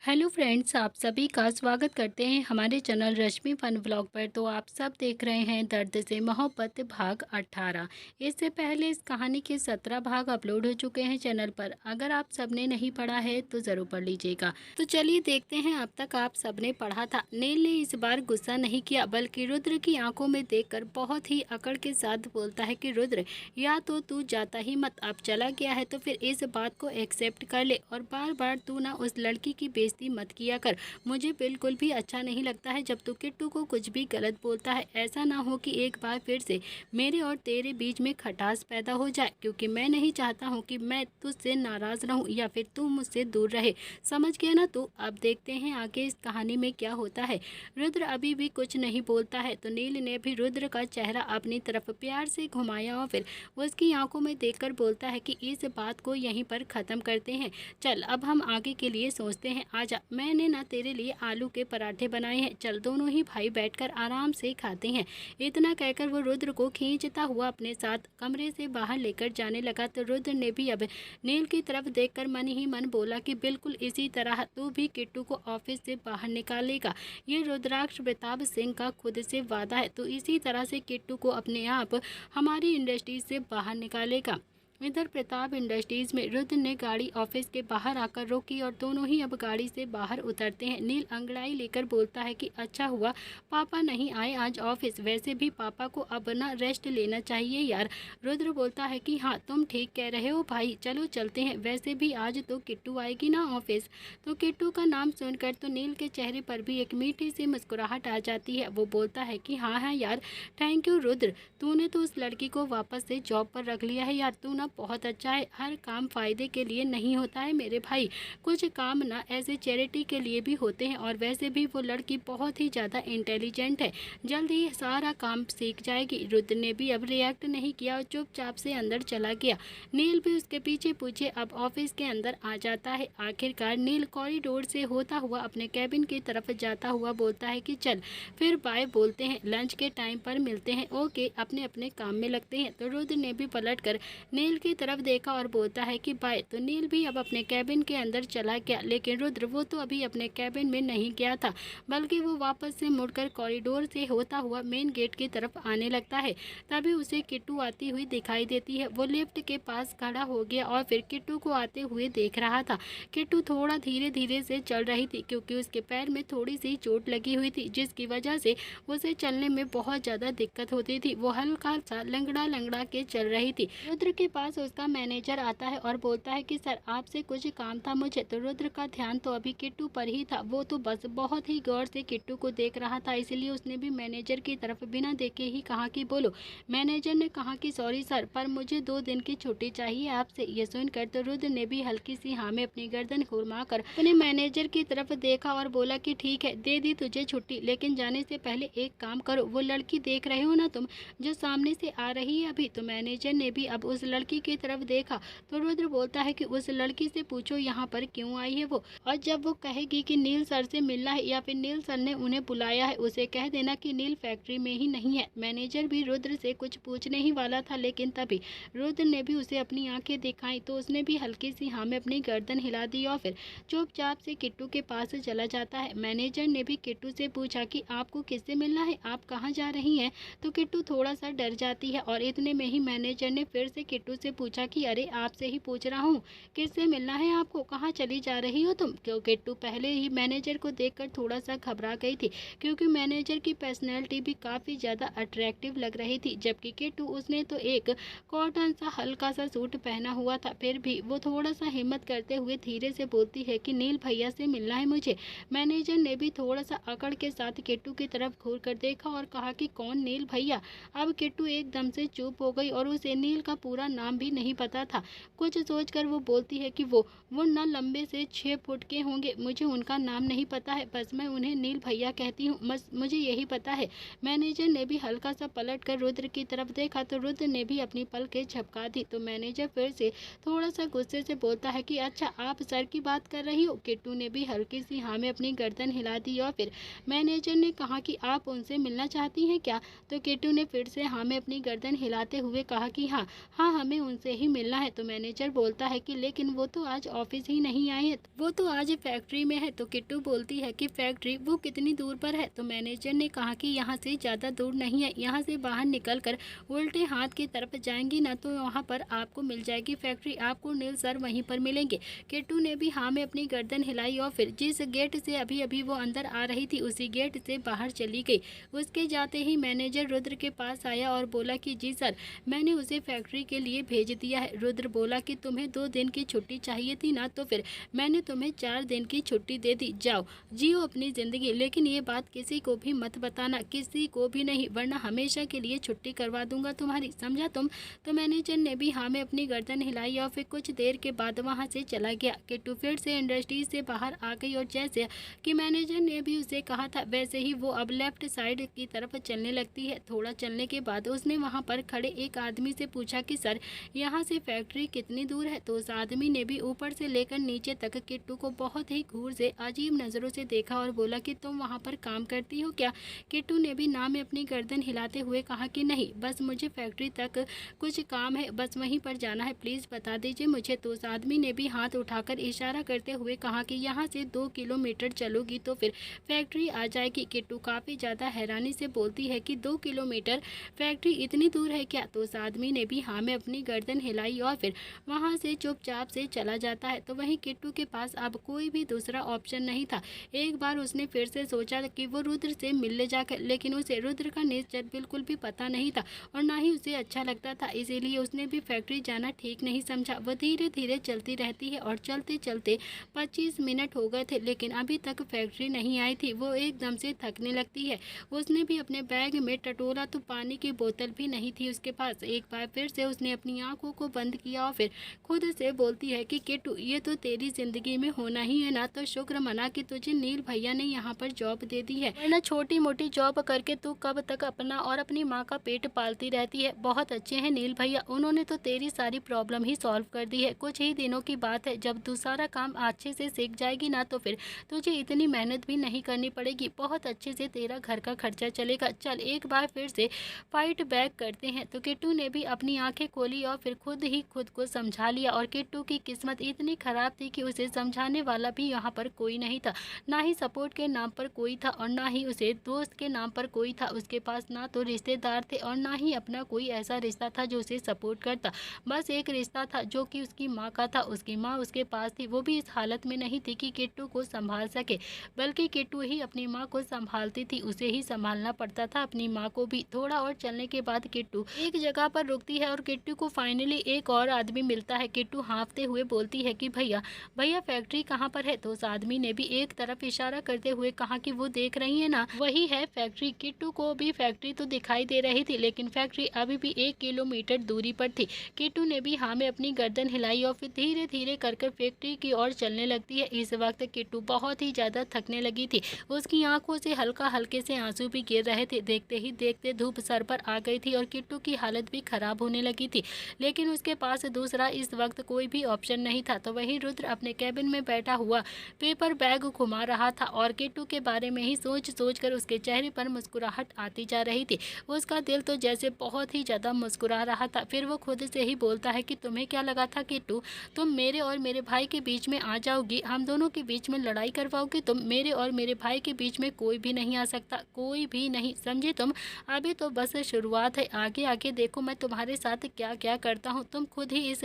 Hello friends, आप सभी का स्वागत करते हैं हमारे चैनल रश्मि फन व्लॉग पर। तो आप सब देख रहे हैं दर्द से मोहब्बत भाग 18। इससे पहले इस कहानी के 17 भाग अपलोड हो चुके हैं चैनल पर। अगर आप सबने नहीं पढ़ा है तो ज़रूर पढ़ लीजिएगा। तो चलिए देखते हैं अब तक आप सबने पढ़ा था। नील ने इस बार गुस्सा नहीं किया, बल्कि रुद्र की आंखों में देखकर बहुत ही अकड़ के साथ बोलता है कि रुद्र, या तो तू जाता ही मत, अब चला गया है तो फिर इस बात को एक्सेप्ट कर ले, और बार बार तू ना उस लड़की की बेइज्जती मत किया कर। मुझे बिल्कुल भी अच्छा नहीं लगता है जब तू किट्टू को कुछ भी गलत बोलता है। ऐसा ना हो कि एक बार फिर से मेरे और तेरे बीच में खटास पैदा हो जाए, क्योंकि मैं नहीं चाहता हूँ कि मैं तुझसे नाराज़ रहूँ या फिर तू मुझसे दूर रहे। समझ गया ना तू? अब देखते हैं आगे इस कहानी में क्या होता है। रुद्र अभी भी कुछ नहीं बोलता है तो नील ने भी रुद्र का चेहरा अपनी तरफ प्यार से घुमाया और फिर उसकी आंखों में देखकर बोलता है कि इस बात को यहीं पर ख़त्म करते हैं। चल अब हम आगे के लिए सोचते हैं। आजा, मैंने ना तेरे लिए आलू के पराठे बनाए हैं, चल दोनों ही भाई बैठकर आराम से खाते हैं। इतना कहकर वो रुद्र को खींचता हुआ अपने साथ कमरे से बाहर लेकर जाने लगा। तो रुद्र ने भी अब नील की तरफ देखकर मन ही मन बोला कि बिल्कुल इसी तरह तू भी किट्टू को ऑफिस से बाहर निकालेगा। ये रुद्राक्ष प्रताप सिंह का खुद से वादा है, तो इसी तरह से किट्टू को अपने आप हमारी इंडस्ट्री से बाहर निकालेगा। इधर प्रताप इंडस्ट्रीज में रुद्र ने गाड़ी ऑफिस के बाहर आकर रोकी और दोनों ही अब गाड़ी से बाहर उतरते हैं। नील अंगड़ाई लेकर बोलता है कि अच्छा हुआ पापा नहीं आए आज ऑफिस, वैसे भी पापा को अब ना रेस्ट लेना चाहिए यार। रुद्र बोलता है कि हाँ तुम ठीक कह रहे हो भाई, चलो चलते हैं, वैसे भी आज तो किट्टू आएगी ना ऑफिस। तो किट्टू का नाम सुनकर तो नील के चेहरे पर भी एक मीठी सी मुस्कुराहट आ जाती है। वो बोलता है कि हाँ हाँ यार, थैंक यू रुद्र, तूने तो उस लड़की को वापस से जॉब पर रख लिया है यार। तू ना बहुत अच्छा है, हर काम फायदे के लिए नहीं होता है मेरे भाई, कुछ काम ना ऐसे चैरिटी के लिए भी होते हैं। और वैसे भी वो लड़की बहुत ही ज़्यादा इंटेलिजेंट है, जल्द ही सारा काम सीख जाएगी। रुद्र ने भी अब रिएक्ट नहीं किया और चुपचाप से अंदर चला गया। नील भी उसके पीछे पीछे अब ऑफिस के अंदर आ जाता है। आखिरकार नील कॉरिडोर से होता हुआ अपने कैबिन की तरफ जाता हुआ बोलता है कि चल फिर बाय बोलते हैं, लंच के टाइम पर मिलते हैं, ओके अपने अपने काम में लगते हैं। तो रुद्र ने भी पलट कर नील की तरफ देखा और बोलता है कि बाय। तो नील भी अब अपने कैबिन के अंदर चला गया, लेकिन रुद्र वो तो अभी अपने कैबिन में नहीं गया था, बल्कि वो वापस से मुड़कर कॉरिडोर से होता हुआ मेन गेट की तरफ आने लगता है। तभी उसे किट्टू आती हुई दिखाई देती है। वो लिफ्ट के पास खड़ा हो गया और फिर किट्टू को आते हुए देख रहा था। किट्टू थोड़ा धीरे धीरे से चल रही थी, क्योंकि उसके पैर में थोड़ी सी चोट लगी हुई थी, जिसकी वजह से उसे चलने में बहुत ज़्यादा दिक्कत होती थी। वो हल्का सा लंगड़ा लंगड़ा के चल रही थी। रुद्र के पास उसका मैनेजर आता है और बोलता है कि सर आपसे कुछ काम था मुझे। तो रुद्र का ध्यान तो अभी किट्टू पर ही था, वो तो बस बहुत ही गौर से किट्टू को देख रहा था, इसलिए उसने भी मैनेजर की तरफ बिना देखे ही कहा कि बोलो। मैनेजर ने कहा कि सॉरी सर, पर मुझे 2 दिन की छुट्टी चाहिए आपसे। ये सुनकर तो रुद्र ने भी हल्की सी हाँ में अपनी गर्दन घुमा कर अपने मैनेजर की तरफ देखा और बोला कि ठीक है दे दी तुझे छुट्टी, लेकिन जाने से पहले एक काम करो, वो लड़की देख रहे हो ना तुम, जो सामने से आ रही है अभी। तो मैनेजर ने भी अब उस लड़की की तरफ देखा। तो रुद्र बोलता है कि उस लड़की से पूछो यहाँ पर क्यों आई है वो, और जब वो कहेगी कि नील सर से मिलना है या फिर नील सर ने उन्हें बुलाया है, उसे कह देना कि नील फैक्ट्री में ही नहीं है। मैनेजर भी रुद्र से कुछ पूछने ही वाला था, लेकिन तभी रुद्र ने भी उसे अपनी आंखें दिखाई, तो उसने भी हल्की सी हाँ में अपनी गर्दन हिला दी और फिर चुपचाप से किट्टू के पास चला जाता है। मैनेजर ने भी किट्टू से पूछा कि आपको किससे मिलना है, आप कहाँ जा रही हैं। तो किट्टू थोड़ा सा डर जाती है और इतने में ही मैनेजर ने फिर से किट्टू से पूछा कि अरे आपसे ही पूछ रहा हूँ, किससे मिलना है आपको, कहाँ चली जा रही हो तुम। क्यों किट्टू पहले ही मैनेजर को देखकर थोड़ा सा घबरा गई थी, क्योंकि मैनेजर की पर्सनैलिटी भी काफ़ी ज़्यादा अट्रैक्टिव लग रही थी, जबकि किट्टू उसने तो एक कॉटन सा हल्का सा सूट पहना हुआ था। फिर भी वो थोड़ा सा हिम्मत करते हुए धीरे से बोलती है कि नील भैया से मिलना है मुझे। मैनेजर ने भी थोड़ा सा अकड़ के साथ किट्टू की तरफ घूर कर देखा और कहा कि कौन नील भैया। अब किट्टू एकदम से चुप हो गई और उसे नील का पूरा नाम भी नहीं पता था। कुछ सोचकर वो बोलती है कि वो ना लंबे से 6 फुट के होंगे, मुझे उनका नाम नहीं पता है, बस मैं उन्हें नील भैया कहती हूँ, बस मुझे यही पता है। मैनेजर ने भी हल्का सा पलट कर रुद्र की तरफ देखा, तो रुद्र ने भी अपनी पलकें झपका दी। तो मैनेजर फिर से थोड़ा सा गुस्से से बोलता है कि अच्छा आप सर की बात कर रही हो। किट्टू ने भी हल्की सी हाँ में अपनी गर्दन हिला दी और फिर मैनेजर ने कहा कि आप उनसे मिलना चाहती हैं क्या। तो किट्टू ने फिर से हाँ में अपनी गर्दन हिलाते हुए कहा कि हाँ हाँ, हमें उनसे ही मिलना है। तो मैनेजर बोलता है कि लेकिन वो तो आज ऑफिस ही नहीं आए हैं, वो तो आज फैक्ट्री में है। तो किट्टू बोलती है कि फैक्ट्री वो कितनी दूर पर है। तो मैनेजर ने कहा कि यहाँ से ज़्यादा दूर नहीं है, यहाँ से बाहर निकल कर उल्टे हाथ की तरफ जाएंगी ना तो वहाँ पर आपको मिल जाएगी फैक्ट्री, आपको नील सर वहीं पर मिलेंगे। किट्टू ने भी हाँ में अपनी गर्दन हिलाई और फिर जिस गेट से अभी अभी वो अंदर आ रही थी उसी गेट से बाहर चली गई। उसके जाते ही मैनेजर रुद्र के पास आया और बोला कि जी सर, मैंने उसे फैक्ट्री के लिए भेज दिया है। रुद्र बोला कि तुम्हें 2 दिन की छुट्टी चाहिए थी ना, तो फिर मैंने तुम्हें 4 दिन की छुट्टी दे दी, जाओ जियो अपनी ज़िंदगी, लेकिन ये बात किसी को भी मत बताना, किसी को भी नहीं, वरना हमेशा के लिए छुट्टी करवा दूंगा तुम्हारी, समझा तुम। तो मैनेजर ने भी हाँ में अपनी गर्दन हिलाई और फिर कुछ देर के बाद वहाँ से चला गया। किट्टू फिर से इंडस्ट्री से बाहर आ गई और जैसे कि मैनेजर ने भी उसे कहा था वैसे ही वो अब लेफ्ट साइड की तरफ चलने लगती है। थोड़ा चलने के बाद उसने वहाँ पर खड़े एक आदमी से पूछा कि सर, यहाँ से फैक्ट्री कितनी दूर है। तो उस आदमी ने भी ऊपर से लेकर नीचे तक किट्टू को बहुत ही घूर से अजीब नज़रों से देखा और बोला कि तुम वहाँ पर काम करती हो क्या। किट्टू ने भी ना में अपनी गर्दन हिलाते हुए कहा कि नहीं, बस मुझे फैक्ट्री तक कुछ काम है, बस वहीं पर जाना है, प्लीज़ बता दीजिए मुझे। तो उस आदमी ने भी हाथ उठाकर इशारा करते हुए कहा कि यहाँ से 2 किलोमीटर चलोगी तो फिर फैक्ट्री आ जाएगी। किट्टू काफ़ी ज़्यादा हैरानी से बोलती है कि 2 किलोमीटर, फैक्ट्री इतनी दूर है क्या। तो उस आदमी ने भी हाँ में अपनी गर्दन हिलाई और फिर वहाँ से चुपचाप से चला जाता है। तो वहीं किट्टू के पास अब कोई भी दूसरा ऑप्शन नहीं था। एक बार उसने फिर से सोचा कि वो रुद्र से मिलने जाकर, लेकिन उसे रुद्र का नेचर बिल्कुल भी पता नहीं था और ना ही उसे अच्छा लगता था, इसीलिए उसने भी फैक्ट्री जाना ठीक नहीं समझा। वो धीरे धीरे चलती रहती है और चलते चलते 25 मिनट हो गए थे, लेकिन अभी तक फैक्ट्री नहीं आई थी। वो एकदम से थकने लगती है। उसने भी अपने बैग में टटोला तो पानी की बोतल भी नहीं थी उसके पास। एक बार फिर से उसने अपनी आंखों को बंद किया और फिर खुद से बोलती है कि किट्टू, ये तो तेरी जिंदगी में होना ही है ना, तो शुक्र मना कि तुझे नील भैया ने यहाँ पर जॉब दे दी है, वरना छोटी मोटी जॉब करके तू कब तक अपना और अपनी माँ का पेट पालती रहती है। बहुत अच्छे हैं नील भैया, उन्होंने तो तेरी सारी प्रॉब्लम ही सॉल्व कर दी है। कुछ ही दिनों की बात है, जब तू सारा काम अच्छे से सीख जाएगी ना तो फिर तुझे इतनी मेहनत भी नहीं करनी पड़ेगी, बहुत अच्छे से तेरा घर का खर्चा चलेगा। चल एक बार फिर से फाइट बैक करते हैं। तो किट्टू ने भी अपनी आंखें खोली और फिर खुद ही खुद को समझा लिया। और किट्टू की किस्मत इतनी खराब थी कि उसे समझाने वाला भी यहाँ पर कोई नहीं था, ना ही सपोर्ट के नाम पर कोई था और ना ही उसे दोस्त के नाम पर कोई था। उसके पास ना तो रिश्तेदार थे और ना ही अपना कोई ऐसा रिश्ता था जो उसे सपोर्ट करता। बस एक रिश्ता था जो कि उसकी माँ का था। उसकी माँ उसके पास थी, वो भी इस हालत में नहीं थी कि किट्टू को संभाल सके, बल्कि किट्टू ही अपनी माँ को संभालती थी, उसे ही संभालना पड़ता था अपनी माँ को भी। थोड़ा और चलने के बाद किट्टू एक जगह पर रुकती है और किट्टू को फाइनली एक और आदमी मिलता है। किट्टू हाँफते हुए बोलती है कि भैया भैया फैक्ट्री कहाँ पर है। तो उस आदमी ने भी एक तरफ इशारा करते हुए कहा कि वो देख रही है ना, वही है फैक्ट्री। किट्टू को भी फैक्ट्री तो दिखाई दे रही थी, लेकिन फैक्ट्री अभी भी 1 किलोमीटर दूरी पर थी। किट्टू ने भी हाँ में अपनी गर्दन हिलाई और फिर धीरे धीरे कर फैक्ट्री की ओर चलने लगती है। इस वक्त किट्टू बहुत ही ज़्यादा थकने लगी थी, उसकी आंखों से हल्के से आंसू भी गिर रहे थे। देखते ही देखते धूप सर पर आ गई थी और किट्टू की हालत भी खराब होने लगी थी, लेकिन उसके पास दूसरा इस वक्त कोई भी ऑप्शन नहीं था। तो वही रुद्र अपने कैबिन में बैठा हुआ पेपर बैग घुमा रहा था और किट्टू के बारे में ही सोच सोच कर उसके चेहरे पर मुस्कुराहट आती जा रही थी। उसका दिल तो जैसे बहुत ही ज़्यादा मुस्कुरा रहा था। फिर वो खुद से ही बोलता है कि तुम्हें क्या लगा था किट्टू, तुम मेरे और मेरे भाई के बीच में आ जाओगी, हम दोनों के बीच में लड़ाई करवाओगी तुम। मेरे और मेरे भाई के बीच में कोई भी नहीं आ सकता, कोई भी नहीं, समझे तुम। अभी तो बस शुरुआत है, आगे आगे देखो मैं तुम्हारे साथ क्या क्या करता हूँ। तुम खुद ही इस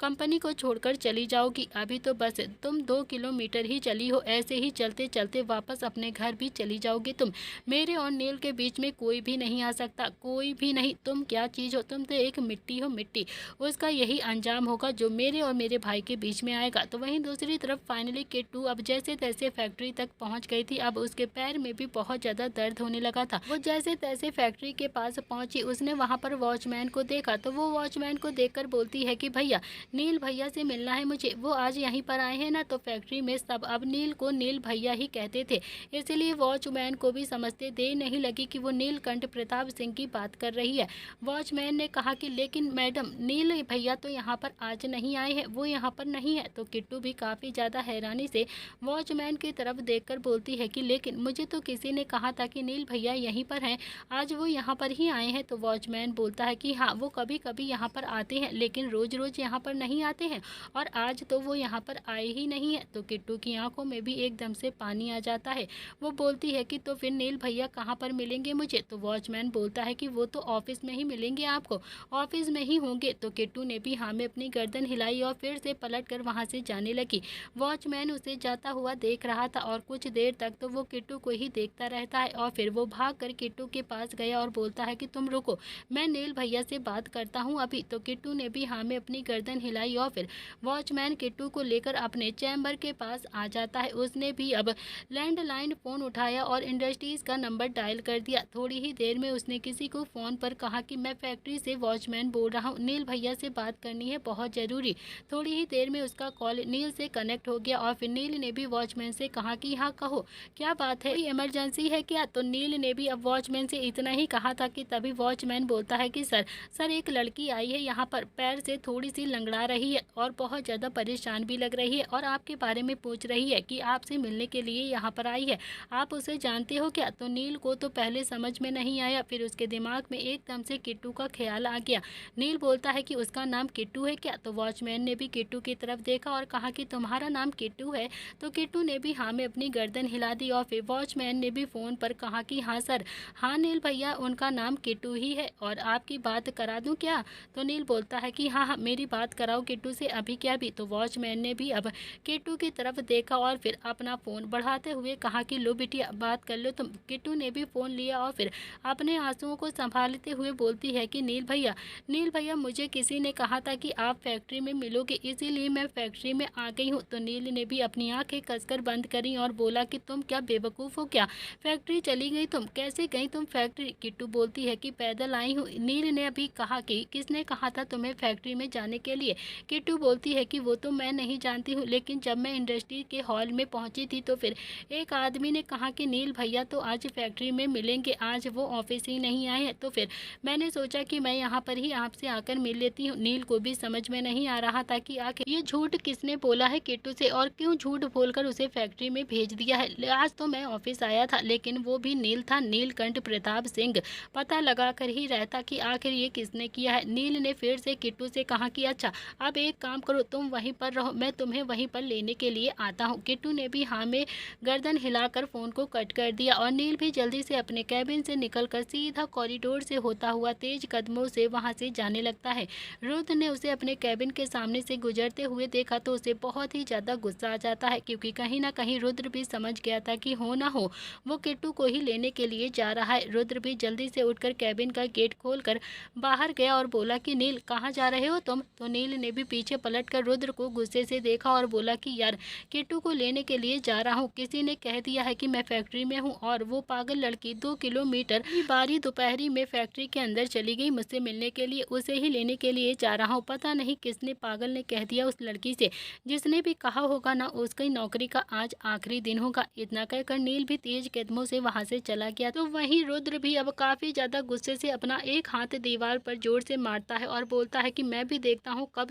कंपनी को छोड़कर चली जाओगी। अभी तो बस तुम 2 किलोमीटर ही चली हो, ऐसे ही चलते चलते वापस अपने घर भी चली जाओगी तुम। मेरे और नील के बीच में कोई भी नहीं आ सकता, कोई भी नहीं। तुम क्या चीज़ हो, तुम तो एक मिट्टी हो, मिट्टी। उसका यही अंजाम होगा जो मेरे और मेरे भाई के बीच में आएगा। तो वहीं दूसरी तरफ फाइनली किट्टू अब जैसे तैसे फैक्ट्री तक पहुंच गई थी। अब उसके पैर में भी बहुत ज़्यादा दर्द होने लगा था। वो जैसे तैसे फैक्ट्री के पास पहुंची, उसने वहां पर वॉचमैन को देखा। तो वो वॉचमैन को देखकर बोलती है कि भैया नील भैया से मिलना है मुझे, वो आज यहीं पर आए हैं ना। तो फैक्ट्री में सब अब नील को नील भैया ही कहते थे, इसलिए वॉचमैन को भी समझते देर नहीं लगी कि वो नीलकंठ प्रताप सिंह की बात कर रही है। वॉचमैन ने कहा कि लेकिन मैडम नील भैया तो यहाँ पर आज नहीं आए हैं, वो यहाँ पर नहीं है। तो किट्टू भी काफ़ी ज़्यादा हैरानी से वॉचमैन की तरफ देखकर बोलती है कि लेकिन मुझे तो किसी ने कहा था कि नील भैया यहीं पर हैं, आज वो यहाँ पर ही आए हैं। तो वॉचमैन बोलता है कि हाँ, वो कभी कभी यहाँ पर आते हैं, लेकिन रोज़ रोज़ यहाँ पर नहीं आते हैं और आज तो वो यहाँ पर आए ही नहीं है। तो किट्टू की आंखों में भी एकदम से पानी आ जाता है। वो बोलती है कि तो फिर नील भैया कहाँ पर मिलेंगे मुझे? तो वॉचमैन बोलता है कि वो तो ऑफिस में ही मिलेंगे आपको, ऑफिस में ही होंगे। तो किट्टू ने भी हाँ में अपनी गर्दन हिलाई और फिर से पलट कर वहाँ से जाने लगी। वॉचमैन उसे जाता हुआ देख रहा था और कुछ देर तक तो वो किट्टू को ही देखता रहता है और फिर वो भाग कर किट्टू के पास गया और बोलता है कि तुम रुको, मैं नील भैया से बात करता हूँ अभी। तो किट्टू ने भी हाँ में अपनी गर्दन हिलाई और फिर वॉचमैन किट्टू को लेकर अपने चैम्बर के पास आ जाता है। उसने भी अब लैंडलाइन फ़ोन उठाया और इंडस्ट्रीज़ का नंबर डायल कर दिया। थोड़ी ही देर में उसने किसी को फ़ोन पर कहा कि मैं फैक्ट्री से वॉचमैन बोल रहा हूँ, नील भैया से बात करनी है, बहुत ज़रूरी। थोड़ी ही देर में उसका कॉल नील से कनेक्ट हो गया और फिर नील ने भी वॉचमैन से कहा कि हाँ कहो, क्या बात है, कोई इमरजेंसी है क्या? तो नील ने भी अब वॉचमैन से इतना ही कहा था कि तभी वॉचमैन बोलता है कि सर एक लड़की आई है यहाँ पर, पैर से थोड़ी सी लंगड़ा रही है और बहुत ज़्यादा परेशान भी लग रही है और आपके बारे में पूछ रही है कि आपसे मिलने के लिए यहाँ पर आई है, आप उसे जानते हो क्या? तो नील को तो पहले समझ में नहीं आया, फिर उसके दिमाग में एकदम से किट्टू का ख्याल आ गया। नील बोलता है कि उसका नाम किट्टू है क्या? तो वॉचमैन ने भी किट्टू की तरफ देखा और कहा कि तुम्हारा नाम किट्टू है? तो किट्टू ने भी हाँ में अपनी गर्दन हिला दी और फिर वॉचमैन ने भी फ़ोन पर कहा कि हाँ सर, हाँ नील भैया, उनका नाम किट्टू ही है और आपकी बात करा दूँ क्या? तो नील बोलता है कि हाँ हाँ मेरी बात कराओ किट्टू से, अभी क्या भी। तो वॉचमैन ने भी अब किट्टू की तरफ देखा और फिर अपना फ़ोन बढ़ाते हुए कहा कि लो बिटिया, बात कर लो तुम। किट्टू ने भी फ़ोन लिया और फिर अपने आंसुओं को संभालते हुए बोलती है कि नील भैया मुझे किसी ने कहा था कि आप फैक्ट्री में मिलोगे, इसीलिए मैं फैक्ट्री में आ गई हूँ। तो नील ने भी अपनी आंखें कसकर बंद करी और बोला कि तुम क्या बेवकूफ़ हो क्या, फैक्ट्री चली गई तुम, कैसे गई तुम फैक्ट्री? किट्टू बोलती है कि पैदल आई हूँ। नील ने अभी कहा कि किसने कहा था तुम्हें फैक्ट्री में जाने के लिए? किट्टू बोलती है कि वो तो मैं नहीं जानती हूँ, लेकिन जब मैं इंडस्ट्री के हॉल में पहुँची थी तो फिर एक आदमी ने कहा कि नील भैया तो आज फैक्ट्री में मिलेंगे, आज वो ऑफिस ही नहीं आए हैं, तो फिर मैंने सोचा कि मैं यहाँ पर ही आपसे आकर मिल लेती हूँ। नील को भी समझ में नहीं आ रहा था कि आखिर ये झूठ किसने बोला है किट्टू से और क्यों झूठ बोलकर उसे फैक्ट्री में भेज दिया है। आज तो मैं ऑफिस आया था, लेकिन वो भी नील था, नीलकंठ प्रताप सिंह, पता लगा कर ही रहता कि आखिर ये किसने किया है। नील ने फिर से किट्टू से कहा कि अच्छा अब एक काम करो, तुम वहीं पर रहो, मैं तुम्हें वहीं पर लेने के लिए आता हूँ। किट्टू ने भी हाँ में गर्दन हिलाकर फ़ोन को कट कर दिया और नील भी जल्दी से अपने कैबिन से निकलकर सीधा कॉरिडोर से होता हुआ तेज कदमों से वहां से जाने लगता है। रुद्र ने उसे अपने कैबिन के सामने से गुजरते हुए देखा तो उसे बहुत ही ज़्यादा गुस्सा आ जाता है, क्योंकि कहीं ना कहीं रुद्र भी समझ गया था कि हो ना हो वो किट्टू को ही लेने के लिए जा रहा है। रुद्र भी जल्दी से उठकर कैबिन का गेट खोलकर बाहर गया और बोला कि नील कहाँ जा रहे हो तुम? तो नील ने भी पीछे पलटकर रुद्र को गुस्से से देखा और बोला कि यार किट्टू को लेने के लिए जा रहा हूँ, किसी ने कह दिया है कि मैं फैक्ट्री में हूँ और वो पागल लड़की 2 किलोमीटर की बारी दोपहरी में फैक्ट्री के अंदर चली गई मुझसे मिलने के लिए, उसे ही लेने के लिए जा रहा हूँ। पता नहीं किसने पागल ने कह दिया उस लड़की से, जिसने भी कहा होगा ना उसकी नौकरी का आज आखिरी दिन होगा। इतना कहकर नील भी तेज कदमों से वहां से चला गया। तो वहीं रुद्र भी अब काफी ज्यादा गुस्से से अपना एक हाथ दीवार पर जोर से मारता है और बोलता है कि मैं भी देखता हूँ कब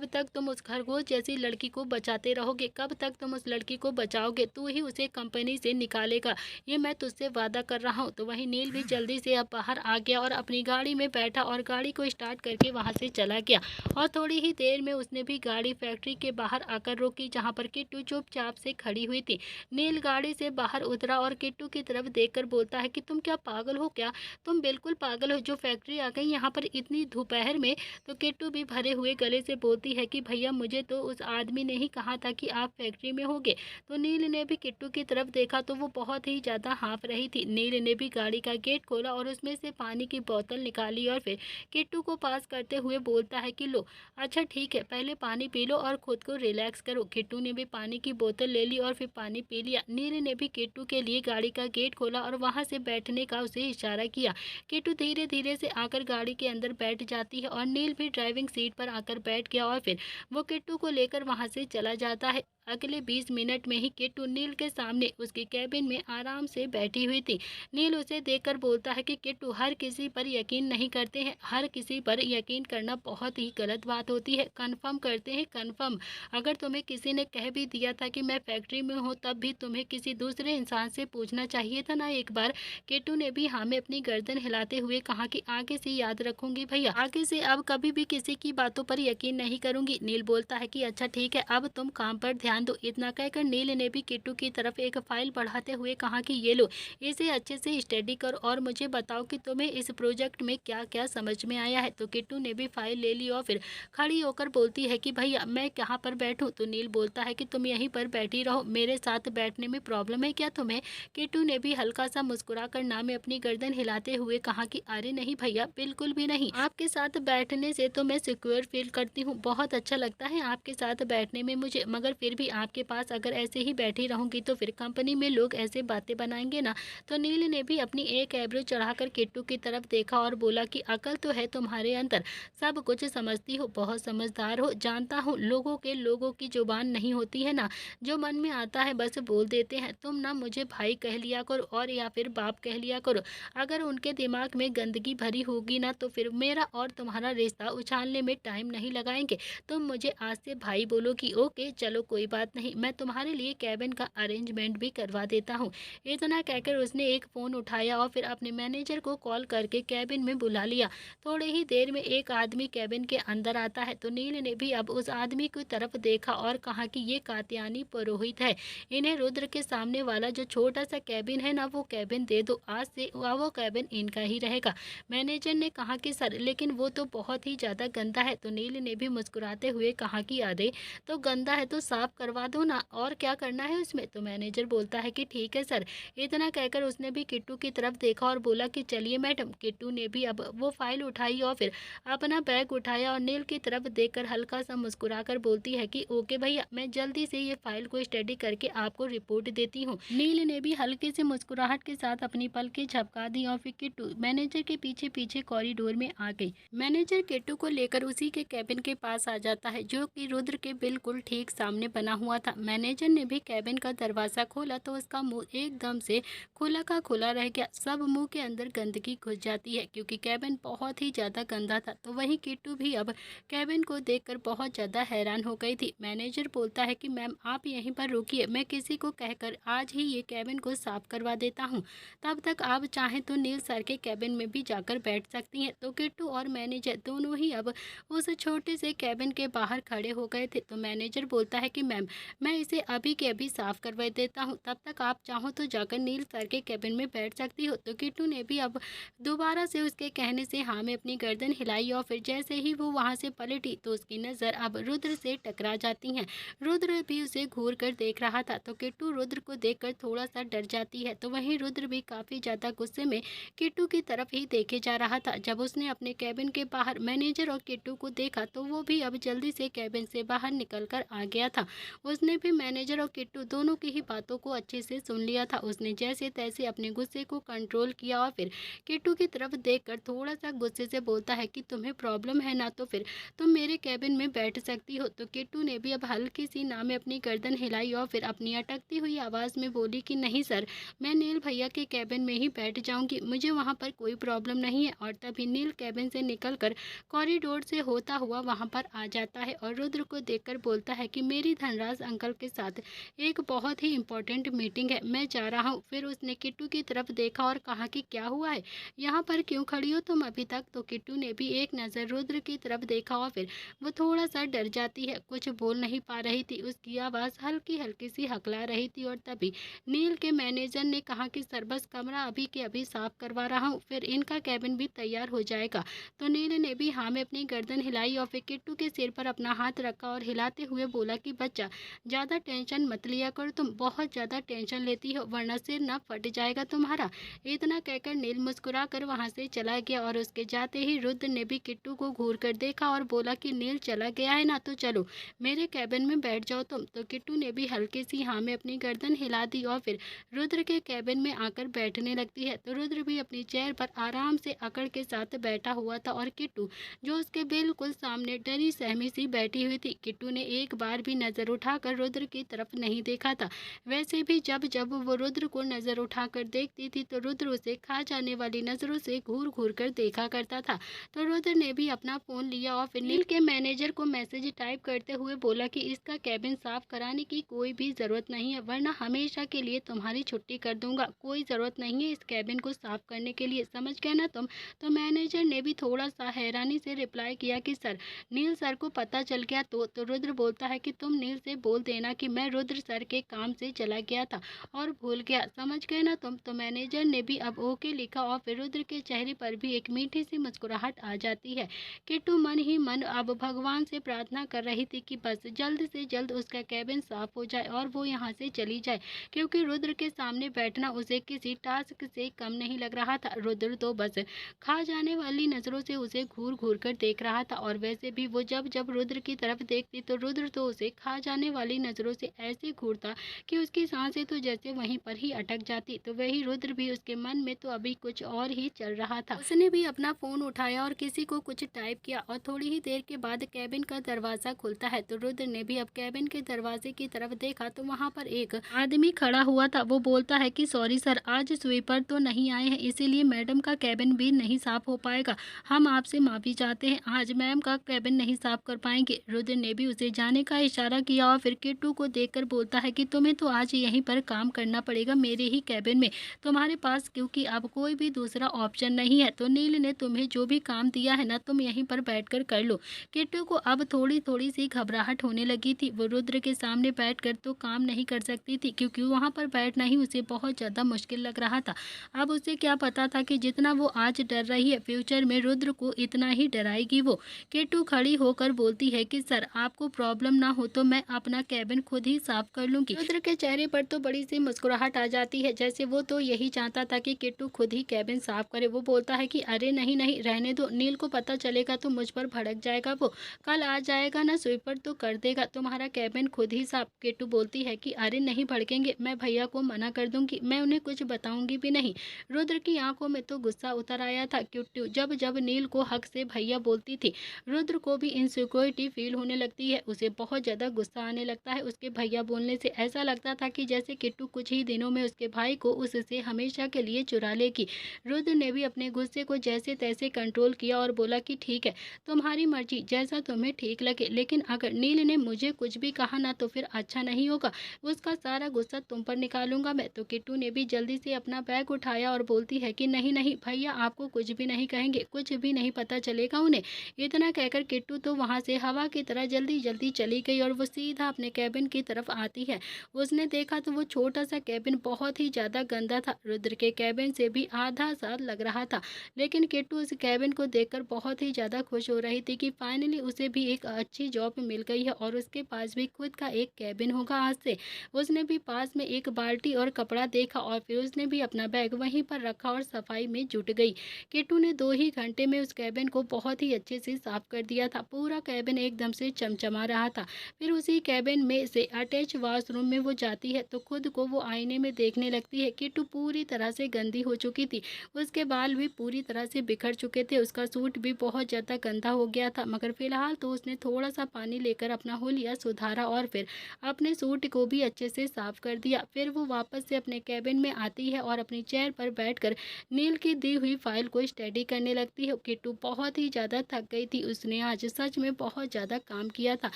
तक तुम उस खरगोश जैसी लड़की को बचाते रहोगे, कब तक तुम उस लड़की को बचाओगे, तू ही उसे कंपनी से निकालेगा, ये मैं तुझसे वादा कर रहा हूँ। तो वहीं नील भी जल्दी से अब बाहर आ गया और अपनी गाड़ी में बैठा और गाड़ी को स्टार्ट करके वहां से चला गया और थोड़ी ही देर में उसने भी गाड़ी फैक्ट्री के बाहर आकर रोकी, जहाँ पर किट्टू चुपचाप से खड़ी हुई थी। नील गाड़ी से बाहर उतरा और किट्टू की तरफ देखकर बोलता है कि तुम क्या पागल हो क्या, तुम बिल्कुल पागल हो जो फैक्ट्री आ गई यहाँ पर इतनी दोपहर में। तो किट्टू भी भरे हुए गले से बोलती है कि भैया मुझे तो उस आदमी ने ही कहा था कि आप फैक्ट्री में होगे। तो नील ने भी किट्टू की तरफ देखा तो वो बहुत ही ज़्यादा हाँफ रही थी। नील ने भी गाड़ी का गेट खोला और उसमें से पानी की बोतल निकाली और फिर किट्टू को पास करते हुए बोलता है कि लो, अच्छा ठीक है, पहले पानी पी लो और खुद को रिलैक्स करो। किट्टू ने भी पानी की बोतल ले ली और फिर पानी पी लिया। नील ने भी किट्टू के लिए गाड़ी का गेट खोला और वहां से बैठने का उसे इशारा किया। किट्टू धीरे धीरे से आकर गाड़ी के अंदर बैठ जाती है और नील भी ड्राइविंग सीट पर आकर बैठ गया और फिर वो किट्टू को लेकर वहां से चला जाता है। अगले 20 मिनट में ही किट्टू नील के सामने उसकी कैबिन में आराम से बैठी हुई थी। नील उसे देखकर बोलता है कि किट्टू, हर किसी पर यकीन नहीं करते हैं, हर किसी पर यकीन करना बहुत ही गलत बात होती है। कन्फर्म करते हैं, कन्फर्म। अगर तुम्हें किसी ने कह भी दिया था कि मैं फैक्ट्री में हूँ, तब भी तुम्हें किसी दूसरे इंसान से पूछना चाहिए था ना एक बार। किट्टू ने भी हाँ में अपनी गर्दन हिलाते हुए कहा कि आगे से याद रखूंगी भैया, आगे से अब कभी भी किसी की बातों पर यकीन नहीं करूंगी। नील बोलता है कि अच्छा ठीक है, अब तुम काम पर ध्यान दो। इतना कहकर नील ने भी किट्टू की तरफ एक फाइल बढ़ाते हुए कहा कि ये लो, इसे अच्छे से स्टडी करो और मुझे बताओ कि तुम्हें इस प्रोजेक्ट में क्या क्या समझ में आया है। तो किट्टू ने भी फाइल ले ली और फिर खड़ी होकर बोलती है कि भैया मैं कहाँ पर बैठूं। तो नील बोलता है कि तुम यहीं पर बैठी रहो, मेरे साथ बैठने में प्रॉब्लम है क्या तुम्हें। किट्टू ने भी हल्का सा मुस्कुरा कर ना में अपनी गर्दन हिलाते हुए कहा कि अरे नहीं भैया, बिल्कुल भी नहीं, आपके साथ बैठने से तो मैं सिक्योर फील करती हूँ, बहुत अच्छा लगता है आपके साथ बैठने में मुझे, मगर फिर भी आपके पास अगर ऐसे ही बैठी रहूंगी तो फिर कंपनी में लोग ऐसे बातें बनाएंगे ना। तो नील ने भी अपनी एक एब्रो चढ़ाकर किट्टू की तरफ देखा और बोला कि अकल तो है तुम्हारे अंदर, सब कुछ समझती हो, बहुत समझदार हो, जानता हूँ लोगों की जुबान नहीं होती है ना, जो मन में आता है बस बोल देते हैं। तुम ना मुझे भाई कह लिया करो और या फिर बाप कह लिया करो, अगर उनके दिमाग में गंदगी भरी होगी ना तो फिर मेरा और तुम्हारा रिश्ता उछालने में टाइम नहीं लगाएंगे। तुम मुझे आज से भाई बोलोगी, ओके चलो कोई बात नहीं, मैं तुम्हारे लिए कैबिन का अरेंजमेंट भी करवा देता हूँ। इतना कहकर उसने एक फ़ोन उठाया और फिर अपने मैनेजर को कॉल करके कैबिन में बुला लिया। थोड़ी ही देर में एक आदमी कैबिन के अंदर आता है। तो नील ने भी अब उस आदमी की तरफ देखा और कहा कि ये कात्यायनी पुरोहित है, इन्हें रुद्र के सामने वाला जो छोटा सा कैबिन है ना, वो कैबिन दे दो, आज से वो कैबिन इनका ही रहेगा। मैनेजर ने कहा कि सर लेकिन वो तो बहुत ही ज़्यादा गंदा है। तो नील ने भी मुस्कुराते हुए कहा कि अरे तो गंदा है तो साफ करवा दो ना, और क्या करना है उसमें। तो मैनेजर बोलता है कि ठीक है सर। इतना कहकर उसने भी किट्टू की तरफ देखा और बोला कि चलिए मैडम। किट्टू ने भी अब वो फाइल उठाई और फिर अपना बैग उठाया और नील की तरफ देखकर हल्का सा मुस्कुराकर बोलती है कि ओके भैया, मैं जल्दी से ये फाइल को स्टडी करके आपको रिपोर्ट देती हूँ। नील ने भी हल्की सी मुस्कुराहट के साथ अपनी पलकें झपका दी और फिर किट्टू मैनेजर के पीछे पीछे कॉरिडोर में आ गई। मैनेजर किट्टू को लेकर उसी के कैबिन के पास आ जाता है, जो कि रुद्र के बिल्कुल ठीक सामने बना हुआ था। मैनेजर ने भी कैबिन का दरवाजा खोला तो उसका मुंह एकदम से खुला का खुला रह गया। सब मुंह के अंदर गंदगी घुस जाती है क्योंकि कैबिन बहुत ही ज्यादा गंदा था। तो वहीं किट्टू भी अब कैबिन को देखकर बहुत ज्यादा हैरान हो गई थी। मैनेजर बोलता है कि मैम आप यहीं पर रुकिए, मैं किसी को कहकर आज ही ये कैबिन को साफ करवा देता हूँ, तब तक आप चाहें तो नील सर के कैबिन में भी जाकर बैठ सकती हैं। तो किट्टू और मैनेजर दोनों ही अब उस छोटे से कैबिन के बाहर खड़े हो गए थे। तो मैनेजर बोलता है कि मैम मैं इसे अभी के अभी साफ करवा देता हूँ, तब तक आप चाहो तो जाकर नील सर के कैबिन में बैठ सकती हो। तो किट्टू ने भी अब दोबारा से उसके कहने से हाँ में अपनी गर्दन हिलाई और फिर जैसे ही वो वहाँ से पलटी तो उसकी नज़र अब रुद्र से टकरा जाती हैं। रुद्र भी उसे घूर कर देख रहा था। तो किट्टू रुद्र को देखकर थोड़ा सा डर जाती है। तो वहीं रुद्र भी काफ़ी ज़्यादा गुस्से में किट्टू की तरफ ही देखे जा रहा था। जब उसने अपने कैबिन के बाहर मैनेजर और किट्टू को देखा तो वो भी अब जल्दी से कैबिन से बाहर निकल कर आ गया था। उसने भी मैनेजर और किट्टू दोनों की ही बातों को अच्छे से सुन लिया था। उसने जैसे तैसे अपने गुस्से को कंट्रोल किया और फिर किट्टू की तरफ देखकर थोड़ा सा गुस्से से बोलता है कि तुम्हें प्रॉब्लम है ना, तो फिर तुम मेरे कैबिन में बैठ सकती हो। तो किट्टू ने भी अब हल्की सी ना में अपनी गर्दन हिलाई और फिर अपनी अटकती हुई आवाज़ में बोली कि नहीं सर, मैं नील भैया के कैबिन में ही बैठ जाऊंगी, मुझे वहाँ पर कोई प्रॉब्लम नहीं है। और तभी नील कैबिन से निकलकर कॉरिडोर से होता हुआ वहाँ पर आ जाता है और रुद्र को देखकर बोलता है कि मेरी धनराज अंकल के साथ एक बहुत ही इम्पोर्टेंट मीटिंग है, मैं जा रहा हूँ। फिर उसने किट्टू की तरफ देखा और कहा कि क्या हुआ है, यहाँ पर क्यों खड़ी हो तुम अभी तक। तो किट्टू ने भी एक नज़र रुद्र की तरफ देखा और फिर वो थोड़ा सा डर जाती है, कुछ बोल नहीं पा रही थी, उसकी आवाज़ हल्की हल्की सी हकला रही थी। और तभी नील के मैनेजर ने कहा कि सर बस कमरा अभी के अभी साफ करवा रहा हूँ, फिर इनका कैबिन भी तैयार हो जाएगा। तो नील ने भी हाँ में अपनी गर्दन हिलाई और फिर किट्टू के सिर पर अपना हाथ रखा और हिलाते हुए बोला कि बच्चा ज़्यादा टेंशन मत लिया कर, तुम बहुत ज़्यादा टेंशन लेती हो वरना सिर ना फट जाएगा तुम्हारा। इतना कहकर नील मुस्कुरा कर वहाँ से चला गया और उसके जाते ही रुद्र ने भी किट्टू को घूर कर देखा और बोला कि नील चला गया है ना, तो चलो मेरे कैबिन में बैठ जाओ तुम। तो किट्टू ने भी हल्की सी हाँ में अपनी गर्दन हिला दी और फिर रुद्र के कैबिन में आकर बैठने लगती है। तो रुद्र भी अपनी चेयर पर आराम से अकड़ के साथ बैठा हुआ था और किट्टू जो उसके बिल्कुल सामने डरी सहमी सी बैठी हुई थी। किट्टू ने एक बार भी नजर उठाकर रुद्र की तरफ नहीं देखा था। वैसे भी जब जब वो रुद्र को नजर उठाकर देखती थी तो रुद्र उसे खा जाने वाली नजरों से घूर घूर कर देखा करता था। तो रुद्र ने भी अपना फोन लिया और फिर नील के मैनेजर को मैसेज टाइप करते हुए बोला कि इसका कैबिन साफ कराने की कोई भी जरूरत नहीं है, वरना हमेशा के लिए तुम्हारी छुट्टी कर दूंगा। कोई जरूरत नहीं है इस कैबिन को साफ करने के लिए, समझ गए ना तुम। तो मैनेजर ने भी थोड़ा सा हैरानी से रिप्लाई किया कि सर, नील सर को पता चल गया तो रुद्र बोलता है कि तुम नील से बोल देना कि मैं रुद्र सर के काम से चला गया था और भूल गया, समझ गए ना तुम। तो मैनेजर ने भी अब ओके लिखा और फिर रुद्र के चेहरे पर भी एक मीठी सी मुस्कुराहट आ जाती है। किट्टू मन ही मन अब भगवान से प्रार्थना कर रही थी कि बस जल्द से जल्द उसका कैबिन साफ हो जाए और वो यहाँ से चली जाए, क्योंकि रुद्र के सामने बैठना उसे किसी टास्क से कम नहीं लग रहा था। रुद्र तो बस खा जाने वाली नजरों से उसे घूर घूर कर देख रहा था, और वैसे भी वो जब जब रुद्र की तरफ देखती तो रुद्र तो उसे खा जाने वाली नजरों से ऐसे घूरता कि उसकी सांसें तो जैसे वहीं पर ही अटक जाती। तो वही रुद्र भी उसके मन में तो अभी कुछ और ही चल रहा था। उसने भी अपना फोन उठाया और किसी को कुछ टाइप किया और थोड़ी ही देर के बाद कैबिन का दरवाजा खुलता है। तो रुद्र ने भी अब कैबिन के दरवाजे की तरफ देखा तो वहाँ पर एक आदमी खड़ा हुआ था। वो बोलता है कि सॉरी सर, आज स्वीपर तो नहीं आए हैं, इसीलिए मैडम का कैबिन भी नहीं साफ हो पाएगा। हम आपसे माफी चाहते हैं, आज मैम का कैबिन नहीं साफ कर पाएंगे। रुद्र ने भी उसे जाने का इशारा किया और फिर किट्टू को देखकर बोलता है कि तुम्हें तो आज यहीं पर काम करना पड़ेगा, मेरे ही कैबिन में, तुम्हारे पास क्योंकि अब कोई भी दूसरा ऑप्शन नहीं है। तो नील ने तुम्हें जो भी काम दिया है ना, तुम यहीं पर बैठकर कर लो। किट्टू को अब थोड़ी थोड़ी सी घबराहट होने लगी थी। वो रुद्र के सामने बैठकर तो काम नहीं कर सकती थी, क्योंकि वहां पर बैठना ही उसे बहुत ज्यादा मुश्किल लग रहा था। अब उसे क्या पता था कि जितना वो आज डर रही है, फ्यूचर में रुद्र को इतना ही डराएगी वो। किट्टू खड़ी होकर बोलती है कि सर, आपको प्रॉब्लम ना हो तो मैं अपना कैबिन खुद ही साफ कर लूंगी। रुद्र के चेहरे पर तो बड़ी सी मुस्कुराहट आ जाती है, जैसे वो तो यही चाहता था कि किट्टू खुद ही कैबिन साफ करे। वो बोलता है कि अरे नहीं नहीं, रहने दो, नील को पता चलेगा तो मुझ पर भड़क जाएगा, वो कल आ जाएगा ना स्वीपर तो कर देगा तुम्हारा कैबिन खुद ही साफ। किट्टू बोलती है कि अरे नहीं भड़केंगे, मैं भैया को मना कर दूंगी, मैं उन्हें कुछ बताऊंगी भी नहीं। रुद्र की आंखों में तो गुस्सा उतर आया था। किट्टू जब जब नील को हक से भैया बोलती थी, रुद्र को भी इनसिक्योरिटी फील होने लगती है, उसे बहुत ज्यादा गुस्सा आने लगता है उसके भैया बोलने से। ऐसा लगता था कि जैसे किट्टू कुछ ही दिनों में उसके भाई को उससे हमेशा के लिए चुरा लेगी। रुद्र ने भी अपने गुस्से को जैसे तैसे कंट्रोल किया और बोला कि ठीक है, तुम्हारी मर्जी, जैसा तुम्हें ठीक लगे, लेकिन अगर नील ने मुझे कुछ भी कहा ना तो फिर अच्छा नहीं होगा, उसका सारा गुस्सा तुम पर निकालूंगा मैं। तो किट्टू ने भी जल्दी से अपना बैग उठाया और बोलती है कि नहीं नहीं भैया, आपको कुछ भी नहीं कहेंगे, कुछ भी नहीं पता चलेगा उन्हें। इतना कहकर किट्टू तो वहां से हवा की तरह जल्दी जल्दी चली गई और वो सीधा अपने कैबिन की तरफ आती है। उसने देखा तो वो छोटा सा कैबिन बहुत ही ज्यादा गंदा था, रुद्र के कैबिन से भी आधा सा लग रहा था। लेकिन किट्टू उस कैबिन को देखकर बहुत ही ज्यादा खुश हो रही थी कि फाइनली उसे भी एक अच्छी जॉब मिल गई है और उसके पास भी खुद का एक कैबिन होगा आज से। उसने भी पास में एक बाल्टी और कपड़ा देखा और फिर उसने भी अपना बैग वहीं पर रखा और सफाई में जुट गई। किट्टू ने 2 ही घंटे में उस कैबिन को बहुत ही अच्छे से साफ कर दिया था। पूरा कैबिन एकदम से चमचमा रहा था। फिर उसी कैबिन में से अटैच वॉशरूम में वो जाती है तो खुद को वो आईने में देखने लगती है। किट्टू पूरी तरह से गंदी हो चुकी थी, उसके बाल भी पूरी तरह से बिखर चुके थे, उसका सूट भी बहुत ज्यादा गंदा हो गया था। मगर फिलहाल तो उसने थोड़ा सा पानी लेकर अपना हुलिया सुधारा और फिर अपने सूट को भी अच्छे से साफ कर दिया। फिर वो वापस से अपने कैबिन में आती है और अपनी चेयर पर बैठकर नील की दी हुई फाइल को स्टडी करने लगती है। किट्टू बहुत ही ज्यादा थक गई थी, उसने आज सच में बहुत ज्यादा काम किया था,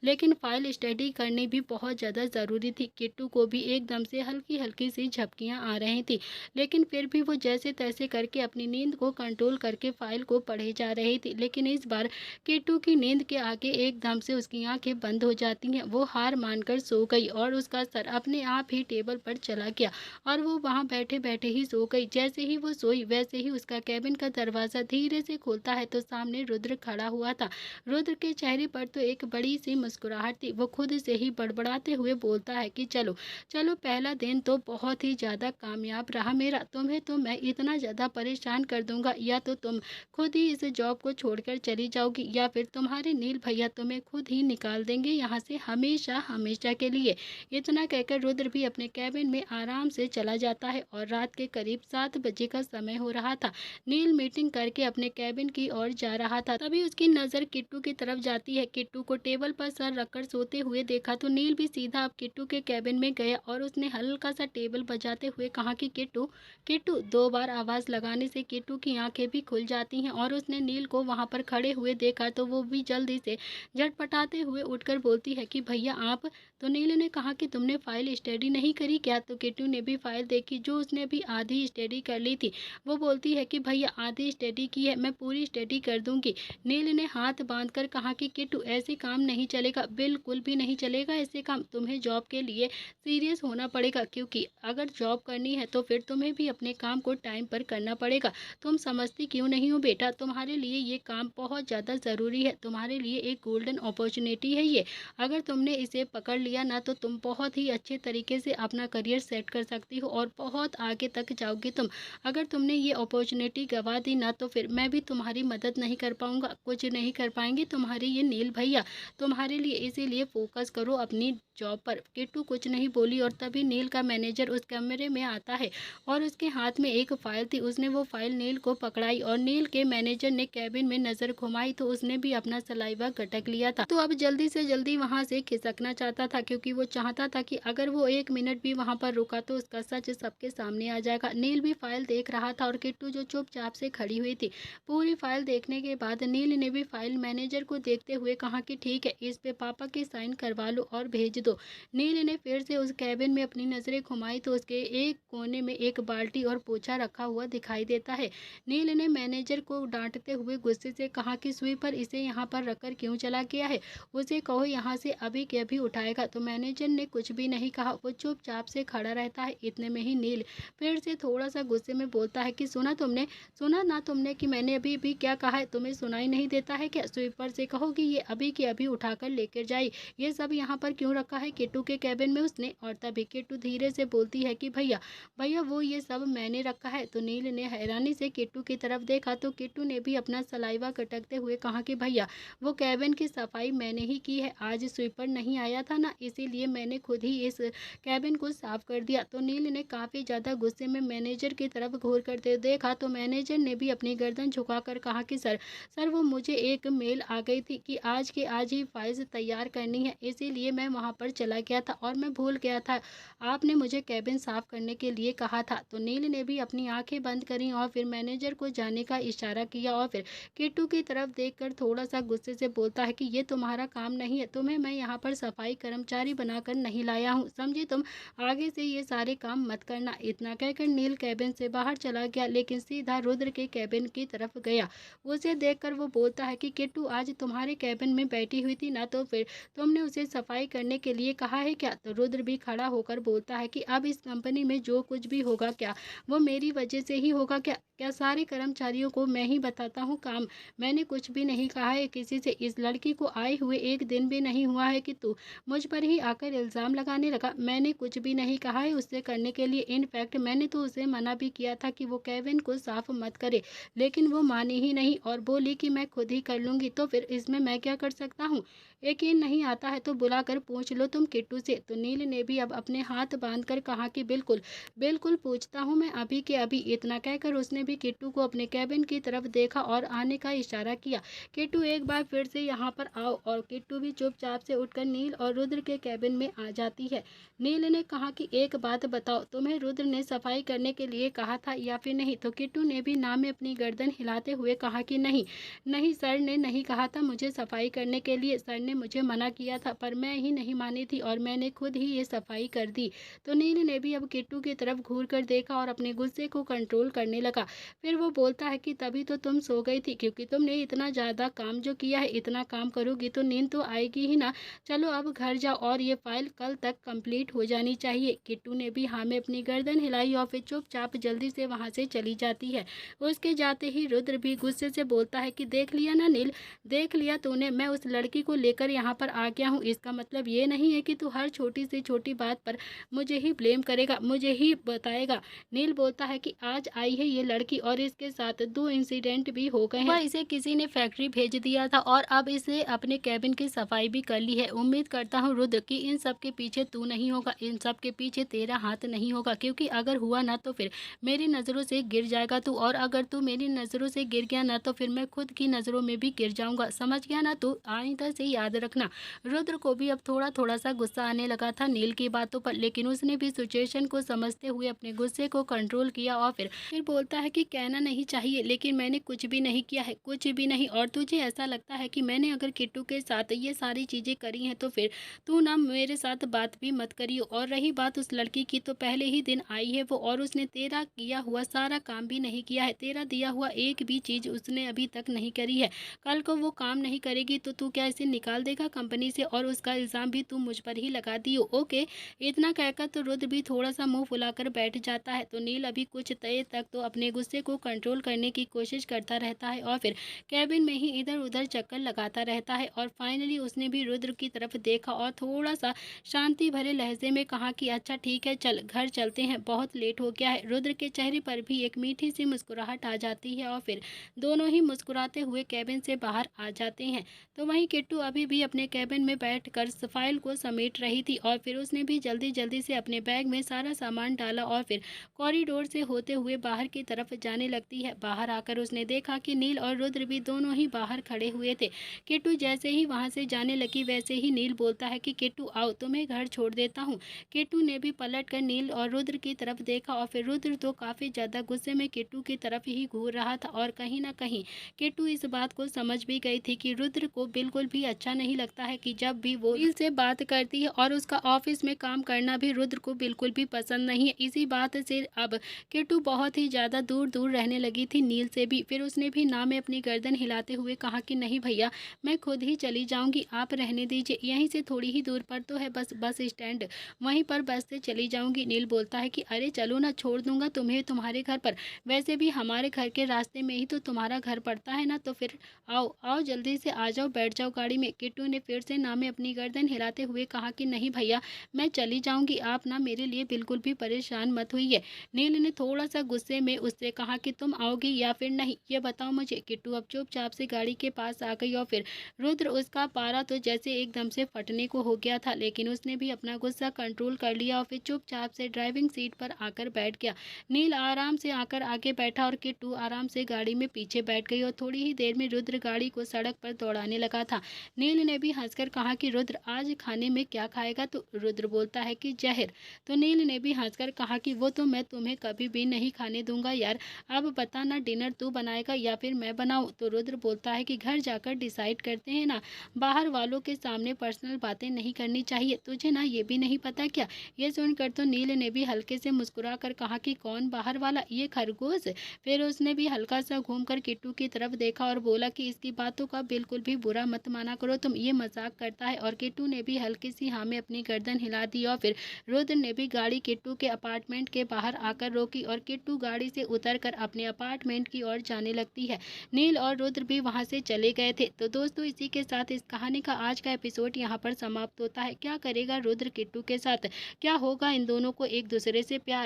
लेकिन फाइल स्टडी करनी भी बहुत ज्यादा जरूरी थी। किट्टू को भी एकदम से हल्की हल्की सी झपकियां आ रही थी, लेकिन फिर भी वो जैसे तैसे करके अपनी नींद को कंट्रोल करके फाइल को पढ़े जा रही थी। लेकिन इस बार किट्टू की नींद के आगे एकदम से उसकी आंखें बंद हो जाती हैं। वो हार मानकर सो गई और उसका सर अपने आप ही टेबल पर चला गया और वो वहां बैठे बैठे ही सो गई। जैसे ही वो सोई वैसे ही उसका कैबिन का दरवाजा धीरे से खुलता है तो सामने रुद्र खड़ा हुआ था। रुद्र के चेहरे पर तो एक बड़ी सी मुस्कुराहट थी। वो खुद से ही बड़बड़ाते हुए बोलता है कि चलो चलो, पहला दिन तो बहुत ही ज्यादा कामयाब रहा मेरा, तुम्हें तो मैं इतना ज्यादा परेशान कर दूंगा, या तो तुम खुद ही इस जॉब को छोड़कर चली जाओगी या फिर तुम्हारे नील भैया तुम्हें खुद ही निकाल देंगे यहाँ से हमेशा हमेशा के लिए। इतना कहकर रुद्र भी अपने कैबिन में आराम से चला जाता है और रात के करीब 7 बजे का समय हो रहा था। नील मीटिंग करके अपने कैबिन की ओर जा रहा था, तभी उसकी नजर किट्टू की तरफ जाती है। किट्टू को टेबल पर सर रखकर सोते हुए देखा तो नील भी सीधा अब किट्टू के कैबिन में गया और उसने हल्का सा टेबल बजाते हुए कहा कि किट्टू, किट्टू। 2 बार आवाज़ लगाने से किट्टू की आंखें भी खुल जाती हैं और उसने नील को वहाँ पर खड़े हुए देखा तो वो भी जल्दी से झटपटाते हुए उठकर बोलती है कि भैया आप। तो नील ने कहा कि तुमने फाइल स्टडी नहीं करी क्या? तो किट्टू ने भी फाइल देखी जो उसने भी आधी स्टडी कर ली थी। वो बोलती है कि भैया आधी स्टडी की है, मैं पूरी स्टडी कर दूंगी। नील ने हाथ बांधकर कहा कि किट्टू ऐसे काम नहीं चलेगा, बिल्कुल भी नहीं चलेगा ऐसे काम। तुम्हें जॉब के लिए सीरियस होना पड़ेगा, क्योंकि अगर जॉब करनी है तो फिर तुम्हें भी अपने काम को टाइम पर करना पड़ेगा। तुम समझती क्यों नहीं हो बेटा? तुम्हारे लिए ये काम बहुत ज़्यादा ज़रूरी है, तुम्हारे लिए एक गोल्डन अपॉर्चुनिटी है ये। अगर तुमने इसे पकड़ लिया ना तो तुम बहुत ही अच्छे तरीके से अपना करियर सेट कर सकती हो और बहुत आगे तक जाओगी तुम। अगर तुमने ये अपॉर्चुनिटी गवा दी ना तो फिर मैं भी तुम्हारी मदद नहीं कर पाऊंगा, कुछ नहीं कर पाएंगे तुम्हारे ये नील भैया तुम्हारे लिए। इसीलिए फोकस करो अपनी जॉब पर। किट्टू कुछ नहीं बोली और तभी नील का मैनेजर उस कमरे में आता है और उसके हाथ में एक फाइल थी। उसने वो फाइल नील को पकड़ाई और नील के मैनेजर ने कैबिन में नजर घुमाई तो उसने भी अपना सलाइवा गटक लिया था। तो अब जल्दी से जल्दी वहां से खिसकना चाहता था, क्योंकि वो चाहता था कि अगर वो 1 मिनट भी वहां पर रुका तो उसका सच सबके सामने आ जाएगा। नील भी फाइल देख रहा था और किट्टू जो चुपचाप से खड़ी हुई थी। पूरी फाइल देखने के बाद नील ने भी फाइल मैनेजर को देखते हुए कहा कि ठीक है, इस पे पापा के साइन करवा लो और भेज दो। नील ने फिर से उस कैबिन में अपनी नजरें घुमाई तो उसके एक कोने में एक बाल्टी और पोछा रखा हुआ दिखाई देता है। नील ने मैनेजर को डांटते हुए गुस्से से कहा कि स्वीपर इसे यहाँ पर रखकर क्यों चला गया है, उसे कहो यहाँ से अभी के अभी उठाएगा। तो मैनेजर ने कुछ भी नहीं कहा, वो चुपचाप से खड़ा रहता है। इतने में ही नील फिर से थोड़ा सा गुस्से में बोलता है कि सुना ना तुमने कि मैंने अभी भी क्या कहा है? तुम्हें सुनाई नहीं देता है क्या? स्वीपर से कहो कि ये अभी के अभी उठाकर लेकर जाए। ये सब यहाँ पर क्यों रखा है किट्टू के कैबिन में उसने? और तभी किट्टू धीरे से बोलती है कि भैया भैया वो ये सब मैंने रखा है। तो नील ने हैरानी से किट्टू की तरफ देखा तो किट्टू ने भी अपना सलाइवा कटकते हुए कहा कि भैया वो कैबिन की सफाई मैंने ही की है, आज स्वीपर नहीं आया था ना, इसीलिए मैंने खुद ही इस कैबिन को साफ कर दिया। तो नील ने काफी ज्यादा गुस्से में मैनेजर की तरफ घूर करते देखा तो मैनेजर ने भी अपनी गर्दन झुकाकर कहा कि सर वो मुझे एक मेल आ गई थी कि आज के आज ही फाइल्स तैयार करनी है, इसीलिए मैं वहां पर चला गया था और मैं भूल गया था आपने मुझे कैबिन साफ करने के लिए कहा था। तो नील ने भी अपनी आंखें बंद करी और फिर मैनेजर को जाने का इशारा किया और फिर किट्टू की तरफ देखकर थोड़ा सा गुस्से से बोलता है कि ये तुम्हारा काम नहीं है, तुम्हें मैं यहाँ पर सफाई कर्मचारी बनाकर नहीं लाया हूँ, समझी तुम? आगे से ये सारे काम मत करना। इतना कहकर नील कैबिन से बाहर चला गया, लेकिन सीधा रुद्र के कैबिन की तरफ गया। उसे देखकर वो बोलता है कि किट्टू आज तुम्हारे कैबिन में बैठी हुई थी ना, तो फिर तुमने उसे सफाई करने के लिए कहा है क्या? तो रुद्र भी खड़ा होकर बोलता है कि अब इस कंपनी में जो कुछ भी होगा क्या वो मेरी वजह से ही होगा क्या? क्या सारे कर्मचारियों को मैं ही बताता हूँ काम? मैंने कुछ भी नहीं कहा है किसी से। इस लड़की को आए हुए 1 दिन भी नहीं हुआ है कि तू मुझ पर ही आकर इल्ज़ाम लगाने लगा। मैंने कुछ भी नहीं कहा है उससे करने के लिए, इनफैक्ट मैंने तो उसे मना भी किया था कि वो कैबिन को साफ मत करे, लेकिन वो मानी ही नहीं और बोली कि मैं खुद ही कर लूँगी। तो फिर इसमें मैं क्या कर सकता हूँ? यकीन नहीं आता है तो बुलाकर पूछ लो तुम किट्टू से। तो नील ने भी अब अपने हाथ बांधकर कहा कि बिल्कुल बिल्कुल पूछता हूँ मैं अभी के अभी। इतना कहकर उसने भी किट्टू को अपने कैबिन की तरफ देखा और आने का इशारा किया। किट्टू एक बार फिर से यहाँ पर आओ, और किट्टू भी चुपचाप से उठकर नील और रुद्र के कैबिन में आ जाती है। नील ने कहा कि एक बात बताओ, तुम्हें रुद्र ने सफाई करने के लिए कहा था या फिर नहीं? तो किट्टू ने भी ना में अपनी गर्दन हिलाते हुए कहा कि नहीं नहीं, सर ने नहीं कहा था मुझे सफाई करने के लिए, सर ने मुझे मना किया था पर मैं ही नहीं मानी थी और मैंने खुद ही ये सफाई कर दी। तो नील ने भी अब किट्टू की तरफ घूर कर देखा और अपने गुस्से को कंट्रोल करने लगा। फिर वो बोलता है कि तभी तो तुम सो गई थी, क्योंकि तुमने इतना ज़्यादा काम जो किया है, इतना काम करोगी तो नींद तो आएगी ही ना। चलो अब घर जाओ और ये फाइल कल तक कंप्लीट हो जानी चाहिए। किट्टू ने भी हाँ में अपनी गर्दन हिलाई और फिर चुपचाप जल्दी से वहाँ से चली जाती है। उसके जाते ही रुद्र भी गुस्से से बोलता है कि देख लिया ना नील, देख लिया तूने, मैं उस लड़की को लेकर यहाँ पर आ गया हूँ। इसका मतलब ये नहीं है कि तू हर छोटी से छोटी बात पर मुझे ही ब्लेम करेगा, मुझे ही बताएगा। नील बोलता है कि आज आई है ये लड़की और इसके साथ 2 इंसिडेंट भी हो गए हैं। वह इसे किसी ने फैक्ट्री भेज दिया था और अब इसे अपने कैबिन की सफाई भी कर ली है। उम्मीद करता हूँ रुद्र कि इन सब के पीछे तू नहीं होगा, इन सब के पीछे तेरा हाथ नहीं होगा, क्योंकि अगर हुआ ना तो फिर मेरी नज़रों से गिर जाएगा तू, और अगर तू मेरी नज़रों से गिर गया ना तो फिर मैं खुद की नज़रों में भी गिर जाऊंगा, समझ गया ना तू? आइंदा से याद रखना। रुद्र को भी अब थोड़ा-थोड़ा सा गुस्सा आने लगा था नील की बातों पर, लेकिन उसने भी सिचुएशन को समझते हुए अपने गुस्से को कंट्रोल किया और फिर बोलता है कि कहना नहीं चाहिए, लेकिन मैंने कुछ भी नहीं किया है, कुछ भी नहीं। और तुझे ऐसा लगता है कि मैंने अगर किट्टू के साथ ये सारी चीज़ें करी हैं तो फिर तू ना मेरे साथ बात भी मत करियो। और रही बात उस लड़की की, तो पहले ही दिन आई है वो और उसने तेरा किया हुआ सारा काम भी नहीं किया है। तेरा दिया हुआ एक भी चीज़ उसने अभी तक नहीं करी है। कल को वो काम नहीं करेगी तो तू क्या इसे निकाल देगा कंपनी से, और उसका इल्ज़ाम भी तू मुझ पर ही लगा दियो। ओके। इतना कहकर तो रुद्र भी थोड़ा सा मुंह फुलाकर बैठ जाता है। तो नील अभी कुछ देर तक तो अपने गुस्से को कंट्रोल करने की कोशिश करता रहता है और फिर कैबिन में ही इधर उधर चक्कर लगाता रहता है। और फाइनली उसने भी रुद्र की तरफ देखा और थोड़ा सा शांति भरे लहजे में कहा कि अच्छा ठीक है, चल घर चलते हैं, बहुत लेट हो गया है। रुद्र के चेहरे पर भी एक मीठी सी मुस्कुराहट आ जाती है और फिर दोनों ही मुस्कुराते हुए कैबिन से बाहर आ जाते हैं। तो वहीं किट्टू अभी भी अपने कैबिन में बैठकर फाइल को समेट रही थी और फिर उसने भी जल्दी जल्दी से अपने बैग में सारा सामान डाला और फिर कॉरिडोर से होते हुए बाहर की तरफ जाने लगती है। बाहर आकर उसने देखा कि नील और रुद्र भी दोनों ही बाहर खड़े हुए थे। किट्टू जैसे ही वहां से जाने लगी वैसे ही नील बोलता है कि किट्टू आओ, तुम्हें घर छोड़ देता हूँ। किट्टू ने भी पलट कर नील और रुद्र की तरफ देखा और फिर रुद्र तो काफी ज्यादा गुस्से में किट्टू की तरफ ही घूर रहा था और कहीं ना कहीं किट्टू इस बात को समझ भी गई थी कि रुद्र को बिल्कुल भी अच्छा नहीं लगता है कि जब भी वो नील से बात करती है, और उसका ऑफिस में काम करना भी रुद्र को बिल्कुल भी पसंद नहीं है। इसी बात से अब किट्टू बहुत ही ज़्यादा दूर दूर रहने लगी थी नील से भी। फिर उसने भी ना में अपनी गर्दन हिलाते हुए कहा कि नहीं भैया, मैं खुद ही चली जाऊंगी, आप रहने दीजिए, यहीं से थोड़ी ही दूर पर तो है बस स्टैंड, वहीं पर बस से चली जाऊंगी। नील बोलता है कि अरे चलो ना, छोड़ दूंगा तुम्हें तुम्हारे घर पर, वैसे भी हमारे घर के रास्ते में ही तो तुम्हारा घर पड़ता है ना, तो फिर आओ आओ जल्दी से आ जाओ, बैठ जाओ गाड़ी में। किट्टू ने फिर से ना में अपनी गर्दन हिलाते हुए कहा कि नहीं भैया, मैं चली जाऊंगी, आप ना मेरे लिए बिल्कुल भी परेशान मत हुई है। नील ने थोड़ा सा गुस्से में उससे कहा कि तुम आओगी या फिर नहीं, ये बताओ मुझे। किट्टू अब चुपचाप से गाड़ी के पास आ गई और फिर रुद्र उसका पारा तो जैसे एकदम से फटने को हो गया था, लेकिन उसने भी अपना गुस्सा कंट्रोल कर लिया और फिर चुपचाप से ड्राइविंग सीट पर आकर बैठ गया। नील आराम से आकर आगे बैठा और किट्टू आराम से गाड़ी में पीछे बैठ गई और थोड़ी ही देर में रुद्र गाड़ी को सड़क पर दौड़ाने लगा था। नील ने भी हंसकर कहा कि रुद्र आज खाने में क्या खाएगा, तो रुद्र बोलता है कि जहर। तो नील ने भी हंसकर कहा कि वो तो मैं तुम्हें कभी भी नहीं खाने दूंगा यार, अब बता ना, डिनर तू बनाएगा या फिर मैं बनाऊं। तो रुद्र बोलता है कि घर जाकर डिसाइड करते हैं ना, बाहर वालों के सामने पर्सनल बातें नहीं करनी चाहिए, तुझे ना ये भी नहीं पता क्या। ये सुनकर तो नील ने भी हल्के से मुस्कुरा कर कहा कि कौन बाहर वाला, ये खरगोश। फिर उसने भी हल्का सा घूमकर किट्टू की तरफ देखा और बोला कि इसकी बातों का बिल्कुल भी बुरा मत माना करो तुम, ये मजाक करता है। और किट्टू ने भी हल्की सी हाँ में अपनी गर्दन हिला दी और फिर रुद्र ने भी गाड़ी किट्टू के अपार्टमेंट के बाहर आकर रोकी और किट्टू गाड़ी से उतरकर अपने अपार्टमेंट की ओर जाने लगती है। नील और रुद्र भी वहां से चले गए थे। तो दोस्तों, इसी के साथ इस कहानी का आज का एपिसोड यहाँ पर समाप्त होता है। क्या करेगा रुद्र किट्टू के साथ, क्या होगा इन दोनों को एक दूसरे से प्यार।